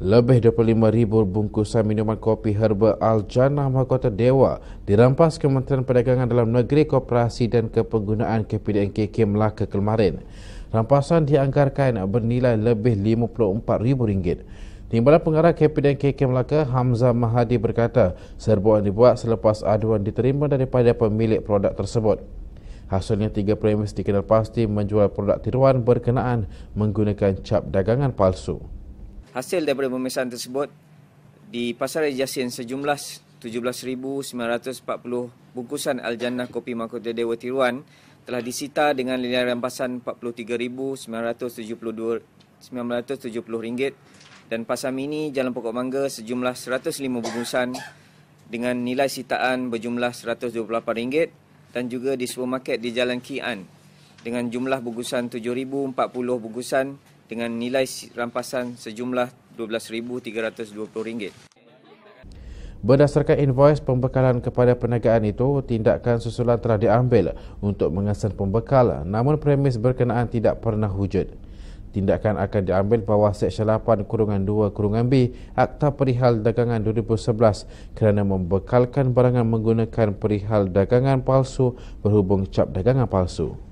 Lebih 25,000 bungkusan minuman kopi herba Al-Jannah Mahkota Dewa dirampas Kementerian Perdagangan Dalam Negeri, Koperasi dan Kepenggunaan KPDN-KK Melaka kemarin. Rampasan dianggarkan bernilai lebih RM54,000. Timbalan Pengarah KPDN-KK Melaka, Hamzah Mahadi berkata, serbuan dibuat selepas aduan diterima daripada pemilik produk tersebut. Hasilnya 3 premis dikenal pasti menjual produk tiruan berkenaan menggunakan cap dagangan palsu. Hasil daripada pemeriksaan tersebut, di Pasaran Jasin sejumlah 17,940 bungkusan Al-Jannah Kopi Mahkota Dewa tiruan telah disita dengan nilai rampasan RM43,970 dan pasar mini Jalan Pokok Mangga sejumlah 105 bungkusan dengan nilai sitaan berjumlah RM128 dan juga di supermarket di Jalan Kian dengan jumlah bungkusan 7,040 bungkusan dengan nilai rampasan sejumlah RM12,320. Berdasarkan invoice pembekalan kepada perniagaan itu, tindakan susulan telah diambil untuk mengesan pembekal, namun premis berkenaan tidak pernah wujud. Tindakan akan diambil bawah Seksyen 8-2-B Akta Perihal Dagangan 2011 kerana membekalkan barangan menggunakan perihal dagangan palsu berhubung cap dagangan palsu.